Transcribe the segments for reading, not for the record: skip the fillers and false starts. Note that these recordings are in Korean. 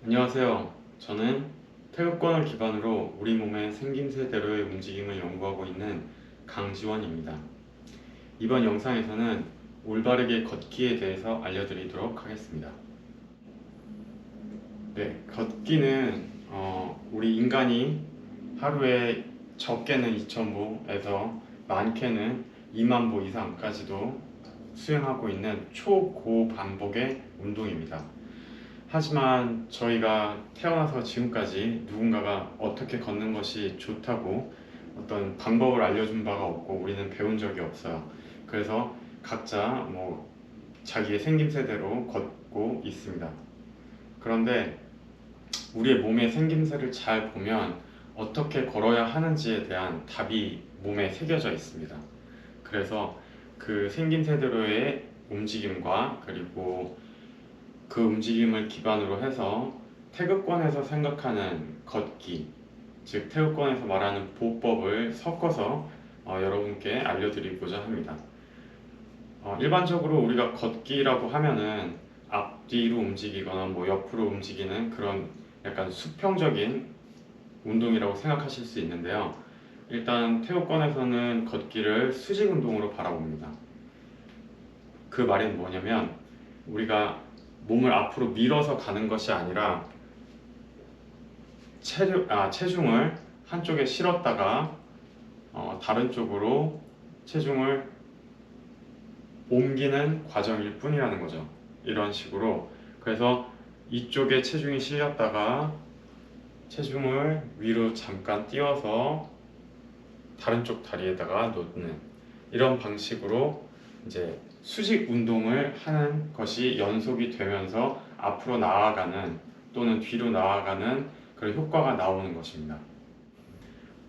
안녕하세요. 저는 태극권을 기반으로 우리 몸의 생김새대로의 움직임을 연구하고 있는 강지원입니다. 이번 영상에서는 올바르게 걷기에 대해서 알려드리도록 하겠습니다. 네, 걷기는 우리 인간이 하루에 적게는 2,000보에서 많게는 2만 보 이상까지도 수행하고 있는 초고반복의 운동입니다. 하지만 저희가 태어나서 지금까지 누군가가 어떻게 걷는 것이 좋다고 어떤 방법을 알려준 바가 없고 우리는 배운 적이 없어요. 그래서 각자 자기의 생김새대로 걷고 있습니다. 그런데 우리의 몸의 생김새를 잘 보면 어떻게 걸어야 하는지에 대한 답이 몸에 새겨져 있습니다. 그래서 그 생김새대로의 움직임과 그리고 그 움직임을 기반으로 해서 태극권에서 생각하는 걷기, 즉 태극권에서 말하는 보법을 섞어서 여러분께 알려드리고자 합니다. 일반적으로 우리가 걷기라고 하면은 앞뒤로 움직이거나 옆으로 움직이는 그런 약간 수평적인 운동이라고 생각하실 수 있는데요. 일단 태극권에서는 걷기를 수직 운동으로 바라봅니다. 그 말은 뭐냐면 우리가 몸을 앞으로 밀어서 가는 것이 아니라 체중을 한쪽에 실었다가 다른 쪽으로 체중을 옮기는 과정일 뿐이라는 거죠. 이런 식으로. 그래서 이쪽에 체중이 실렸다가 체중을 위로 잠깐 띄워서 다른 쪽 다리에다가 놓는 이런 방식으로 이제 수직 운동을 하는 것이 연속이 되면서 앞으로 나아가는 또는 뒤로 나아가는 그런 효과가 나오는 것입니다.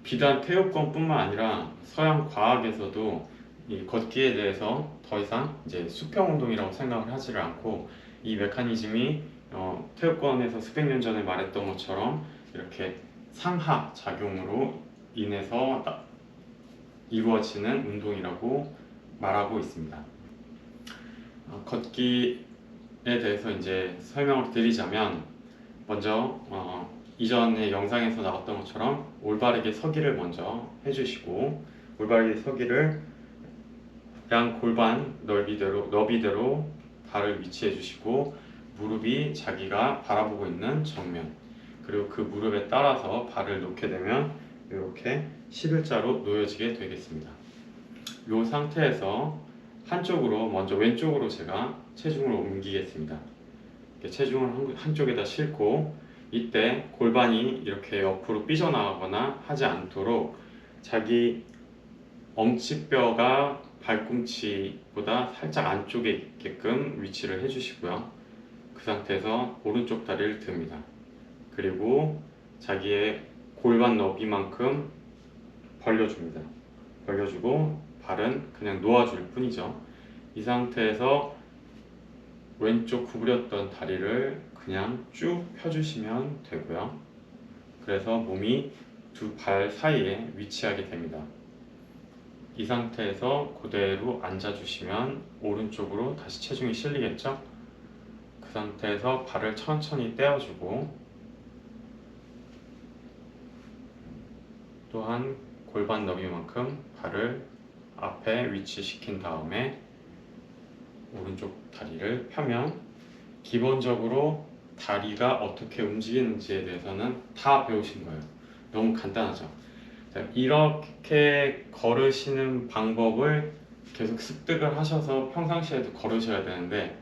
비단 태극권뿐만 아니라 서양 과학에서도 이 걷기에 대해서 더 이상 이제 수평 운동이라고 생각을 하지를 않고 이 메커니즘이 태극권에서 수백 년 전에 말했던 것처럼 이렇게 상하 작용으로 인해서 이루어지는 운동이라고 말하고 있습니다. 걷기에 대해서 이제 설명을 드리자면 먼저 이전의 영상에서 나왔던 것처럼 올바르게 서기를 먼저 해주시고 올바르게 서기를 양 골반 너비대로 발을 위치해 주시고 무릎이 자기가 바라보고 있는 정면 그리고 그 무릎에 따라서 발을 놓게 되면 이렇게 11자로 놓여지게 되겠습니다. 이 상태에서 한쪽으로 먼저 왼쪽으로 제가 체중을 옮기겠습니다. 체중을 한쪽에다 싣고 이때 골반이 이렇게 옆으로 삐져나가거나 하지 않도록 자기 엄지뼈가 발꿈치보다 살짝 안쪽에 있게끔 위치를 해주시고요. 그 상태에서 오른쪽 다리를 듭니다. 그리고 자기의 골반 너비만큼 벌려줍니다. 벌려주고 발은 그냥 놓아줄 뿐이죠. 이 상태에서 왼쪽 구부렸던 다리를 그냥 쭉 펴주시면 되고요. 그래서 몸이 두 발 사이에 위치하게 됩니다. 이 상태에서 그대로 앉아주시면 오른쪽으로 다시 체중이 실리겠죠? 그 상태에서 발을 천천히 떼어주고 또한 골반 너비만큼 발을 앞에 위치시킨 다음에 오른쪽 다리를 펴면 기본적으로 다리가 어떻게 움직이는지에 대해서는 다 배우신 거예요. 너무 간단하죠. 이렇게 걸으시는 방법을 계속 습득을 하셔서 평상시에도 걸으셔야 되는데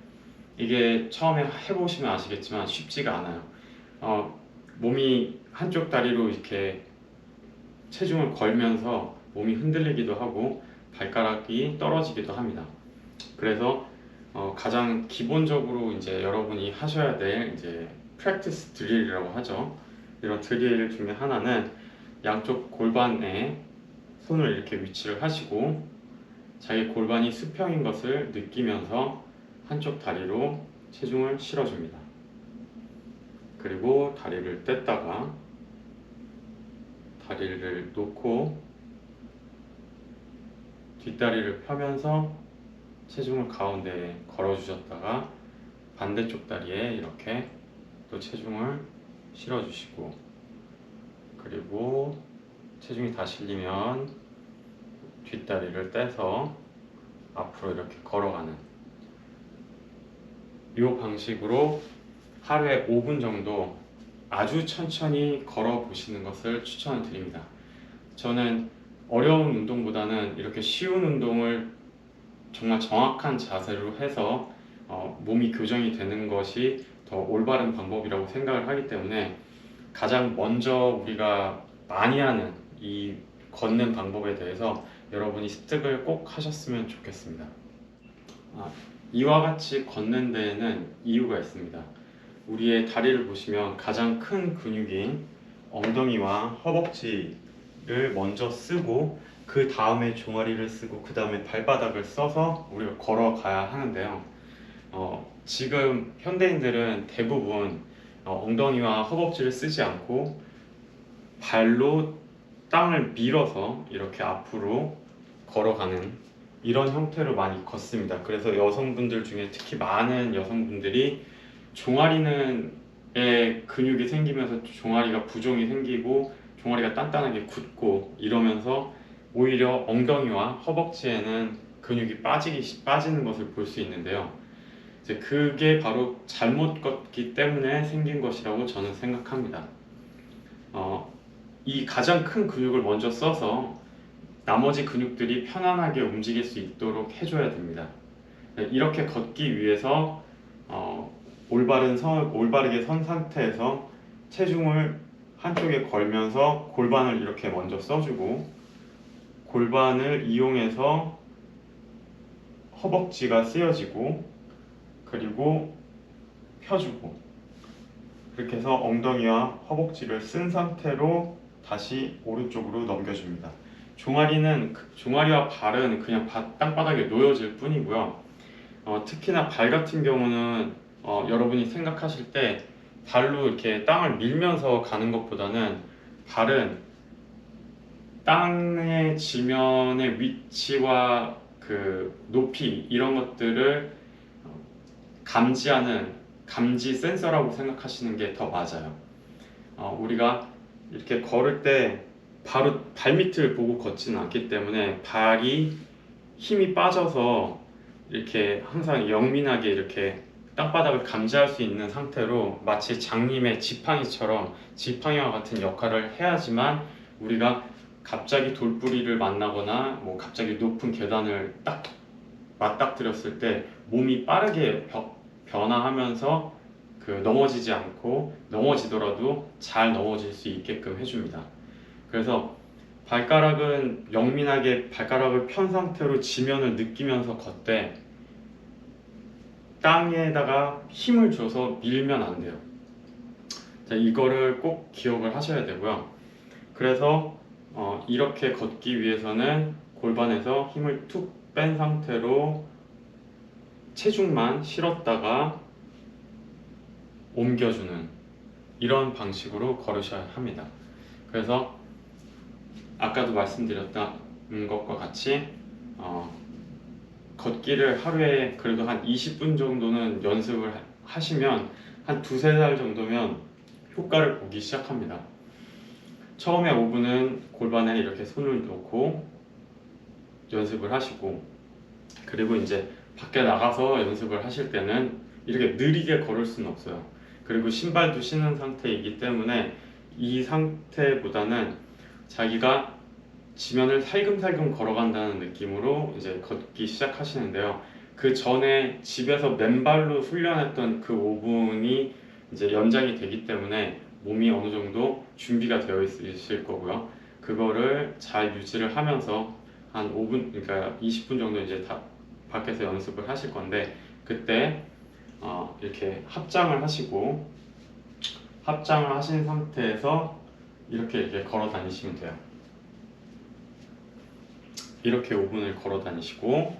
이게 처음에 해보시면 아시겠지만 쉽지가 않아요. 몸이 한쪽 다리로 이렇게 체중을 걸면서 몸이 흔들리기도 하고 발가락이 떨어지기도 합니다. 그래서 가장 기본적으로 이제 여러분이 하셔야 될 이제 프랙티스 드릴이라고 하죠. 이런 드릴 중에 하나는 양쪽 골반에 손을 이렇게 위치를 하시고 자기 골반이 수평인 것을 느끼면서 한쪽 다리로 체중을 실어줍니다. 그리고 다리를 뗐다가 다리를 놓고 뒷다리를 펴면서 체중을 가운데에 걸어주셨다가 반대쪽 다리에 이렇게 또 체중을 실어주시고, 그리고 체중이 다 실리면 뒷다리를 떼서 앞으로 이렇게 걸어가는 이 방식으로 하루에 5분 정도 아주 천천히 걸어 보시는 것을 추천을 드립니다. 저는 어려운 운동보다는 이렇게 쉬운 운동을 정말 정확한 자세로 해서 몸이 교정이 되는 것이 더 올바른 방법이라고 생각을 하기 때문에 가장 먼저 우리가 많이 하는 이 걷는 방법에 대해서 여러분이 습득을 꼭 하셨으면 좋겠습니다. 이와 같이 걷는 데에는 이유가 있습니다. 우리의 다리를 보시면 가장 큰 근육인 엉덩이와 허벅지를 먼저 쓰고 그 다음에 종아리를 쓰고 그 다음에 발바닥을 써서 우리가 걸어가야 하는데요. 지금 현대인들은 대부분 엉덩이와 허벅지를 쓰지 않고 발로 땅을 밀어서 이렇게 앞으로 걸어가는 이런 형태로 많이 걷습니다. 그래서 여성분들 중에 특히 많은 여성분들이 종아리는 근육이 생기면서 종아리가 부종이 생기고 종아리가 단단하게 굳고 이러면서 오히려 엉덩이와 허벅지에는 근육이 빠지는 것을 볼 수 있는데요. 이제 그게 바로 잘못 걷기 때문에 생긴 것이라고 저는 생각합니다. 이 가장 큰 근육을 먼저 써서 나머지 근육들이 편안하게 움직일 수 있도록 해줘야 됩니다. 이렇게 걷기 위해서 올바르게 선 상태에서 체중을 한쪽에 걸면서 골반을 이렇게 먼저 써주고, 골반을 이용해서 허벅지가 쓰여지고, 그리고 펴주고, 그렇게 해서 엉덩이와 허벅지를 쓴 상태로 다시 오른쪽으로 넘겨줍니다. 종아리와 발은 그냥 땅바닥에 놓여질 뿐이고요. 특히나 발 같은 경우는 여러분이 생각하실 때 발로 이렇게 땅을 밀면서 가는 것보다는 발은 땅의 지면의 위치와 그 높이 이런 것들을 감지하는 감지 센서라고 생각하시는 게 더 맞아요. 우리가 이렇게 걸을 때 바로 발밑을 보고 걷지는 않기 때문에 발이 힘이 빠져서 이렇게 항상 영민하게 이렇게 땅바닥을 감지할 수 있는 상태로 마치 장님의 지팡이와 같은 역할을 해야지만 우리가 갑자기 돌부리를 만나거나 뭐 갑자기 높은 계단을 딱 맞닥뜨렸을 때 몸이 빠르게 변화하면서 넘어지지 않고 넘어지더라도 잘 넘어질 수 있게끔 해줍니다. 그래서 발가락은 영민하게 발가락을 편 상태로 지면을 느끼면서 걷되 땅에다가 힘을 줘서 밀면 안 돼요. 자, 이거를 꼭 기억을 하셔야 되고요. 그래서 이렇게 걷기 위해서는 골반에서 힘을 툭 뺀 상태로 체중만 실었다가 옮겨주는 이런 방식으로 걸으셔야 합니다. 그래서 아까도 말씀드렸던 것과 같이 걷기를 하루에 그래도 한 20분 정도는 연습을 하시면 한 두세 달 정도면 효과를 보기 시작합니다. 처음에 5분은 골반에 이렇게 손을 놓고 연습을 하시고, 그리고 이제 밖에 나가서 연습을 하실 때는 이렇게 느리게 걸을 수는 없어요. 그리고 신발도 신은 상태이기 때문에 이 상태보다는 자기가 지면을 살금살금 걸어간다는 느낌으로 이제 걷기 시작하시는데요. 그 전에 집에서 맨발로 훈련했던 그 5분이 이제 연장이 되기 때문에 몸이 어느 정도 준비가 되어 있으실 거고요. 그거를 잘 유지를 하면서 한 5분, 그러니까 20분 정도 이제 다 밖에서 연습을 하실 건데, 그때 이렇게 합장을 하신 상태에서 이렇게 걸어 다니시면 돼요. 이렇게 5분을 걸어 다니시고,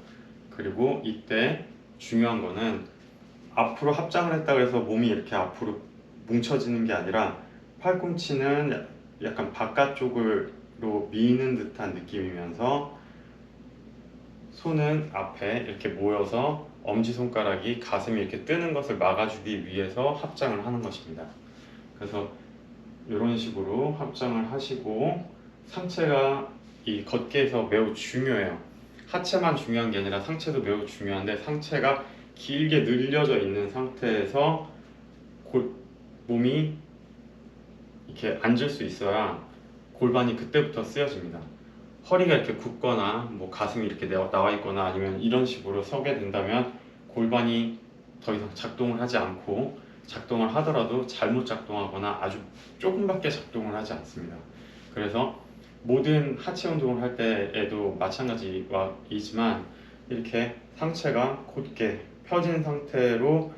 그리고 이때 중요한 거는 앞으로 합장을 했다고 해서 몸이 이렇게 앞으로 뭉쳐지는 게 아니라 팔꿈치는 약간 바깥쪽으로 미는 듯한 느낌이면서 손은 앞에 이렇게 모여서 엄지손가락이 가슴이 이렇게 뜨는 것을 막아주기 위해서 합장을 하는 것입니다. 그래서 이런 식으로 합장을 하시고, 상체가 이 걷기에서 매우 중요해요. 하체만 중요한 게 아니라 상체도 매우 중요한데, 상체가 길게 늘려져 있는 상태에서 몸이 이렇게 앉을 수 있어야 골반이 그때부터 쓰여집니다. 허리가 이렇게 굽거나 뭐 가슴이 이렇게 나와 있거나 아니면 이런 식으로 서게 된다면 골반이 더 이상 작동을 하지 않고, 작동을 하더라도 잘못 작동하거나 아주 조금밖에 작동을 하지 않습니다. 그래서 모든 하체 운동을 할 때에도 마찬가지이지만, 이렇게 상체가 곧게 펴진 상태로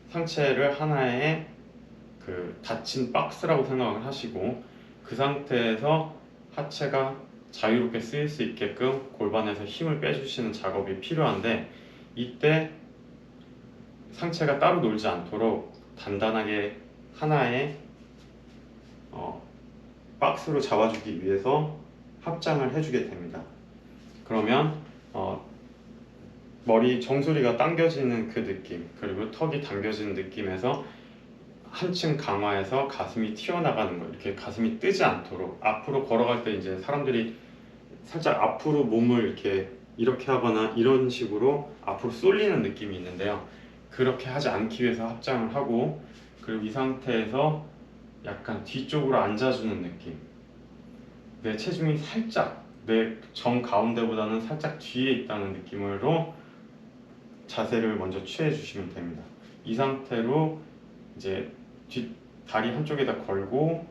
상체를 하나의 그 닫힌 박스라고 생각을 하시고, 그 상태에서 하체가 자유롭게 쓰일 수 있게끔 골반에서 힘을 빼주시는 작업이 필요한데, 이때 상체가 따로 놀지 않도록 단단하게 하나의 박스로 잡아주기 위해서 합장을 해주게 됩니다. 그러면 머리 정수리가 당겨지는 그 느낌, 그리고 턱이 당겨지는 느낌에서 한층 강화해서 가슴이 튀어나가는 거, 이렇게 가슴이 뜨지 않도록. 앞으로 걸어갈 때 이제 사람들이 살짝 앞으로 몸을 이렇게 하거나 이런 식으로 앞으로 쏠리는 느낌이 있는데요, 그렇게 하지 않기 위해서 합장을 하고, 그리고 이 상태에서 약간 뒤쪽으로 앉아주는 느낌, 내 체중이 살짝 내 정 가운데보다는 살짝 뒤에 있다는 느낌으로 자세를 먼저 취해 주시면 됩니다. 이 상태로 이제 다리 한쪽에다 걸고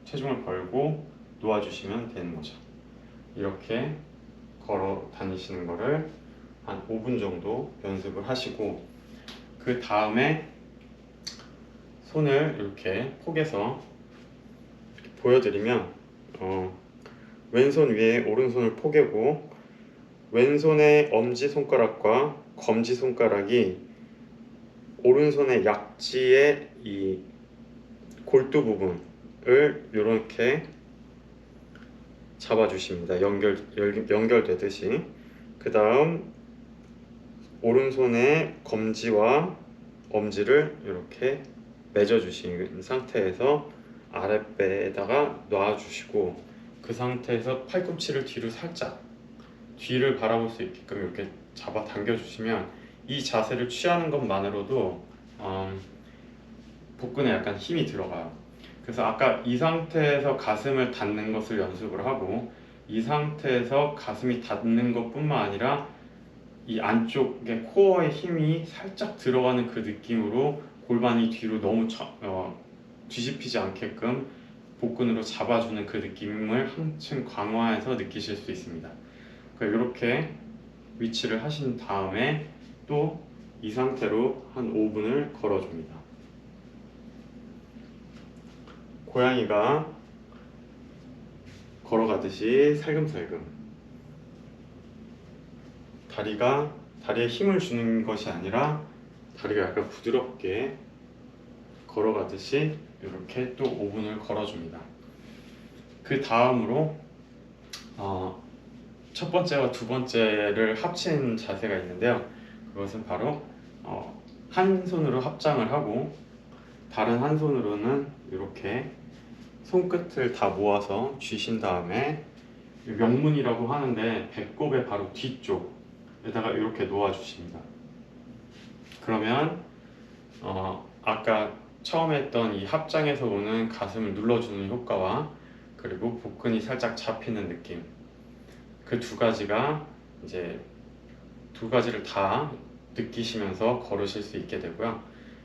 체중을 걸고 놓아주시면 되는 거죠. 이렇게 걸어 다니시는 거를 한 5분 정도 연습을 하시고, 그 다음에 손을 이렇게 포개서 보여드리면, 왼손 위에 오른손을 포개고, 왼손의 엄지손가락과 검지손가락이 오른손의 약지의 이 골두 부분을 이렇게 잡아주십니다. 연결되듯이. 그 다음 오른손의 검지와 엄지를 이렇게 맺어주신 상태에서 아랫배에다가 놔주시고, 그 상태에서 팔꿈치를 뒤로 살짝 뒤를 바라볼 수 있게끔 이렇게 잡아 당겨주시면, 이 자세를 취하는 것만으로도 복근에 약간 힘이 들어가요. 그래서 아까 이 상태에서 가슴을 닫는 것을 연습을 하고, 이 상태에서 가슴이 닫는 것뿐만 아니라 이 안쪽에 코어에 힘이 살짝 들어가는 그 느낌으로 골반이 뒤로 너무 뒤집히지 않게끔 복근으로 잡아주는 그 느낌을 한층 강화해서 느끼실 수 있습니다. 이렇게 위치를 하신 다음에 또 이 상태로 한 5분을 걸어줍니다. 고양이가 걸어가듯이 살금살금 다리에 힘을 주는 것이 아니라 다리가 약간 부드럽게 걸어가듯이 이렇게 또 5분을 걸어줍니다. 그 다음으로 첫 번째와 두 번째를 합친 자세가 있는데요, 그것은 바로 한 손으로 합장을 하고, 다른 한 손으로는 이렇게 손끝을 다 모아서 쥐신 다음에 명문이라고 하는데 배꼽의 바로 뒤쪽에다가 이렇게 놓아 주십니다. 그러면 아까 처음에 했던 이 합장에서 오는 가슴을 눌러주는 효과와, 그리고 복근이 살짝 잡히는 느낌, 그 두 가지가 이제 두 가지를 다 느끼시면서 걸으실 수 있게 되고요.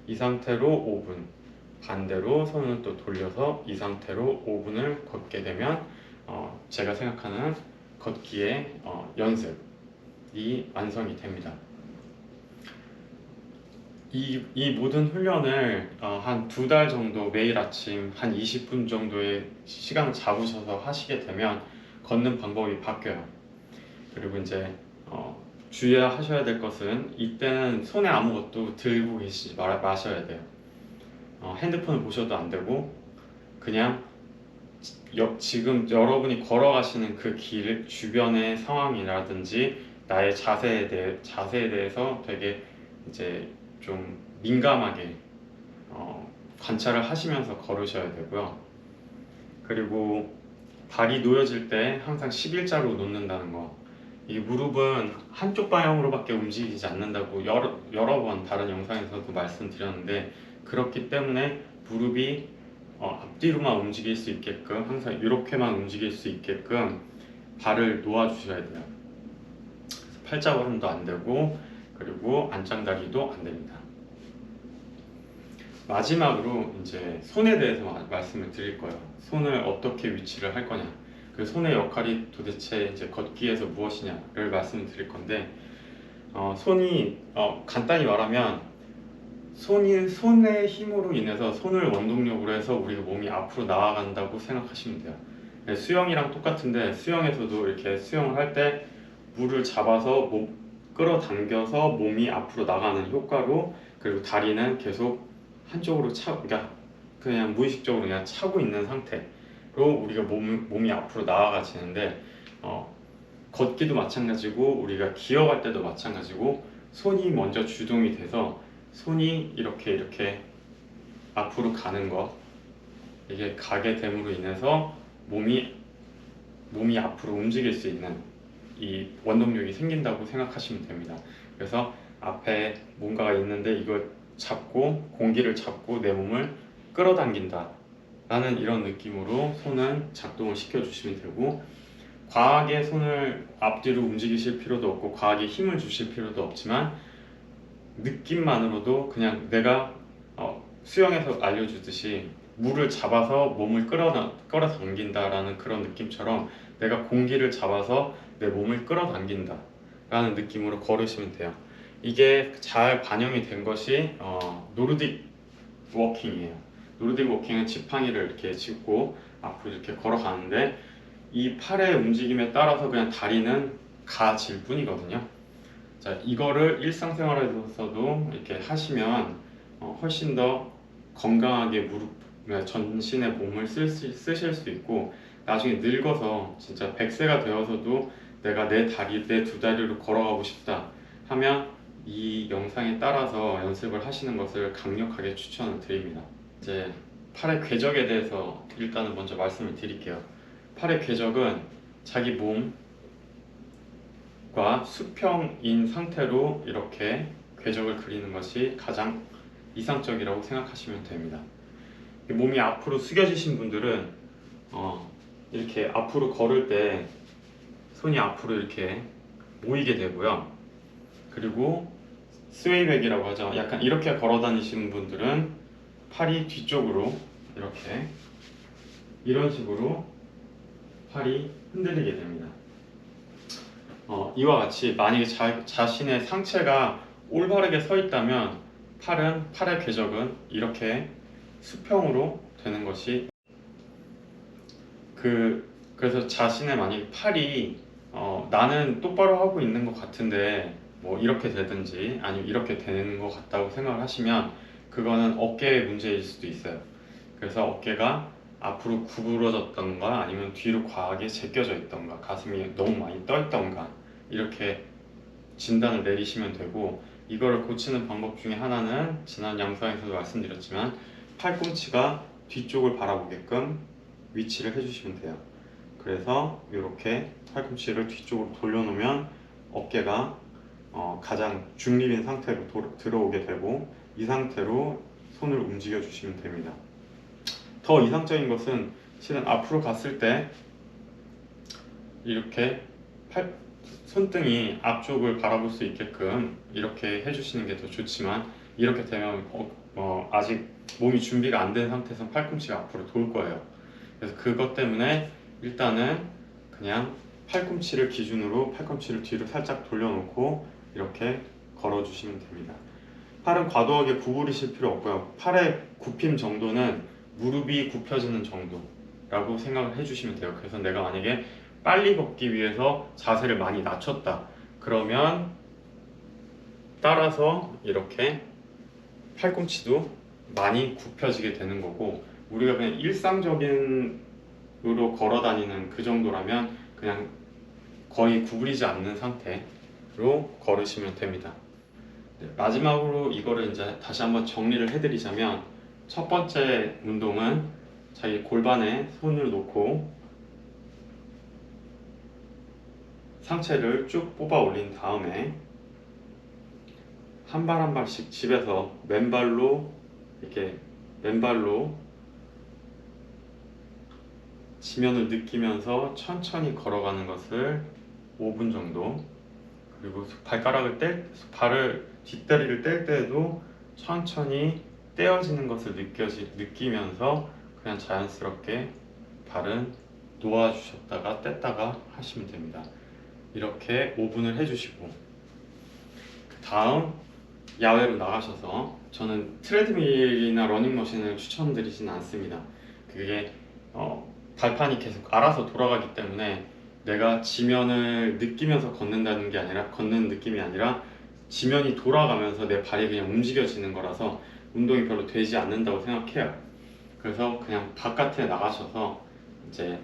이 상태로 5분, 반대로 손을 또 돌려서 이 상태로 5분을 걷게 되면 제가 생각하는 걷기의 연습이 완성이 됩니다. 이 모든 훈련을 한 2달 정도 매일 아침 한 20분 정도의 시간을 잡으셔서 하시게 되면 걷는 방법이 바뀌어요. 그리고 이제 주의하셔야 될 것은, 이때는 손에 아무것도 들고 계시지 마셔야 돼요. 핸드폰을 보셔도 안 되고, 그냥 지금 여러분이 걸어가시는 그 길 주변의 상황이라든지 나의 자세에 대해서 되게 이제 좀 민감하게 관찰을 하시면서 걸으셔야 되고요. 그리고 발이 놓여질 때 항상 11자로 놓는다는 거. 이 무릎은 한쪽 방향으로밖에 움직이지 않는다고 여러 번 다른 영상에서도 말씀드렸는데, 그렇기 때문에 무릎이 앞뒤로만 움직일 수 있게끔, 항상 이렇게만 움직일 수 있게끔 발을 놓아 주셔야 돼요. 팔자걸음도 안 되고, 그리고 안짱다리도 안 됩니다. 마지막으로 이제 손에 대해서 말씀을 드릴 거예요. 손을 어떻게 위치를 할 거냐, 그 손의 역할이 도대체 이제 걷기에서 무엇이냐를 말씀을 드릴 건데, 손이 간단히 말하면 손의 힘으로 인해서, 손을 원동력으로 해서 우리가 몸이 앞으로 나아간다고 생각하시면 돼요. 네, 수영이랑 똑같은데, 수영에서도 이렇게 수영을 할 때 물을 잡아서 끌어당겨서 몸이 앞으로 나가는 효과로, 그리고 다리는 계속 한쪽으로 그러니까 그냥 무의식적으로 그냥 차고 있는 상태로 우리가 몸이 앞으로 나아가지는데, 걷기도 마찬가지고 우리가 기어갈 때도 마찬가지고, 손이 먼저 주동이 돼서 손이 이렇게 앞으로 가는 것, 이게 가게 됨으로 인해서 몸이 앞으로 움직일 수 있는 이 원동력이 생긴다고 생각하시면 됩니다. 그래서 앞에 뭔가가 있는데 이걸 잡고, 공기를 잡고 내 몸을 끌어당긴다 라는 이런 느낌으로 손은 작동을 시켜 주시면 되고, 과하게 손을 앞뒤로 움직이실 필요도 없고 과하게 힘을 주실 필요도 없지만, 느낌만으로도 그냥 내가 수영에서 알려주듯이 물을 잡아서 몸을 끌어당긴다라는 그런 느낌처럼, 내가 공기를 잡아서 내 몸을 끌어당긴다 라는 느낌으로 걸으시면 돼요. 이게 잘 반영이 된 것이 노르딕 워킹이에요. 노르딕 워킹은 지팡이를 이렇게 짚고 앞으로 이렇게 걸어가는데, 이 팔의 움직임에 따라서 그냥 다리는 가질 뿐이거든요. 자, 이거를 일상생활에서도 이렇게 하시면 훨씬 더 건강하게 전신의 몸을 쓰실 수 있고, 나중에 늙어서 진짜 100세가 되어서도 내가 내 두 다리로 걸어가고 싶다 하면 이 영상에 따라서 연습을 하시는 것을 강력하게 추천을 드립니다. 이제 팔의 궤적에 대해서 일단은 먼저 말씀을 드릴게요. 팔의 궤적은 자기 몸과 수평인 상태로 이렇게 궤적을 그리는 것이 가장 이상적이라고 생각하시면 됩니다. 몸이 앞으로 숙여지신 분들은 이렇게 앞으로 걸을 때 손이 앞으로 이렇게 모이게 되고요. 그리고 스웨이백이라고 하죠. 약간 이렇게 걸어 다니시는 분들은 팔이 뒤쪽으로 이렇게 이런 식으로 팔이 흔들리게 됩니다. 이와 같이 만약에 자신의 상체가 올바르게 서 있다면 팔의 궤적은 이렇게 수평으로 되는 것이, 그래서 자신의 만약에 팔이 나는 똑바로 하고 있는 것 같은데 뭐 이렇게 되든지 아니면 이렇게 되는 것 같다고 생각을 하시면, 그거는 어깨의 문제일 수도 있어요. 그래서 어깨가 앞으로 구부러졌던가 아니면 뒤로 과하게 제껴져 있던가 가슴이 너무 많이 떠 있던가 이렇게 진단을 내리시면 되고, 이거를 고치는 방법 중에 하나는 지난 영상에서도 말씀드렸지만 팔꿈치가 뒤쪽을 바라보게끔 위치를 해주시면 돼요. 그래서 이렇게 팔꿈치를 뒤쪽으로 돌려놓으면 어깨가 가장 중립인 상태로 들어오게 되고, 이 상태로 손을 움직여 주시면 됩니다. 더 이상적인 것은 실은 앞으로 갔을 때 이렇게 손등이 앞쪽을 바라볼 수 있게끔 이렇게 해주시는 게 더 좋지만, 이렇게 되면 아직 몸이 준비가 안 된 상태에서 팔꿈치가 앞으로 돌 거예요. 그래서 그것 때문에 일단은 그냥 팔꿈치를 기준으로 팔꿈치를 뒤로 살짝 돌려놓고 이렇게 걸어주시면 됩니다. 팔은 과도하게 구부리실 필요 없고요. 팔의 굽힘 정도는 무릎이 굽혀지는 정도라고 생각을 해주시면 돼요. 그래서 내가 만약에 빨리 걷기 위해서 자세를 많이 낮췄다 그러면 따라서 이렇게 팔꿈치도 많이 굽혀지게 되는 거고, 우리가 그냥 일상적으로 걸어 다니는 그 정도라면 그냥 거의 구부리지 않는 상태로 걸으시면 됩니다. 네, 마지막으로 이거를 이제 다시 한번 정리를 해드리자면, 첫 번째 운동은 자기 골반에 손을 놓고 상체를 쭉 뽑아 올린 다음에 한 발 한 발씩 집에서 맨발로 지면을 느끼면서 천천히 걸어가는 것을 5분 정도, 그리고 발을 뒷다리를 뗄 때에도 천천히 떼어지는 것을 느끼면서 그냥 자연스럽게 발은 놓아주셨다가 뗐다가 하시면 됩니다. 이렇게 5분을 해주시고, 그 다음 야외로 나가셔서, 저는 트레드밀이나 러닝머신을 추천드리진 않습니다. 그게 발판이 계속 알아서 돌아가기 때문에 내가 지면을 느끼면서 걷는 느낌이 아니라 지면이 돌아가면서 내 발이 그냥 움직여지는 거라서 운동이 별로 되지 않는다고 생각해요. 그래서 그냥 바깥에 나가셔서 이제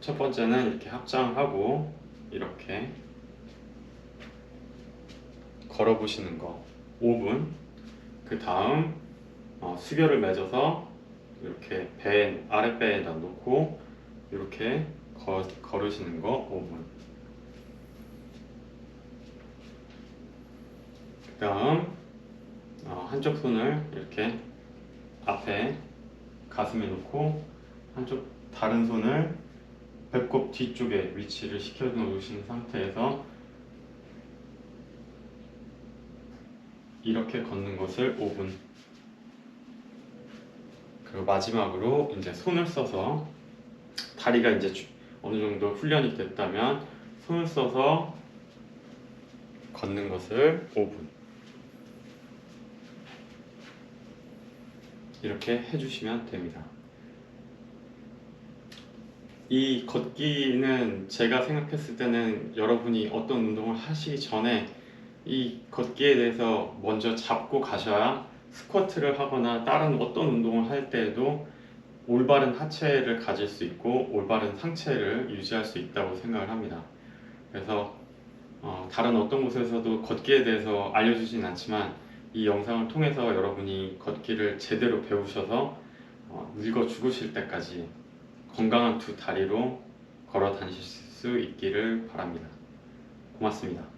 첫 번째는 이렇게 합장하고 이렇게 걸어 보시는 거 5분. 그 다음 수결을 맺어서 이렇게 아랫배에다 놓고 이렇게 걸으시는 거 5분. 그 다음 한쪽 손을 이렇게 앞에 가슴에 놓고 다른 손을 배꼽 뒤쪽에 위치를 시켜 놓으신 상태에서 이렇게 걷는 것을 5분. 그리고 마지막으로 이제 손을 써서, 다리가 이제 어느 정도 훈련이 됐다면 손을 써서 걷는 것을 5분. 이렇게 해주시면 됩니다. 이 걷기는 제가 생각했을 때는 여러분이 어떤 운동을 하시기 전에 이 걷기에 대해서 먼저 잡고 가셔야 스쿼트를 하거나 다른 어떤 운동을 할 때에도 올바른 하체를 가질 수 있고 올바른 상체를 유지할 수 있다고 생각을 합니다. 그래서 다른 어떤 곳에서도 걷기에 대해서 알려주진 않지만 이 영상을 통해서 여러분이 걷기를 제대로 배우셔서 늙어 죽으실 때까지 건강한 두 다리로 걸어 다니실 수 있기를 바랍니다. 고맙습니다.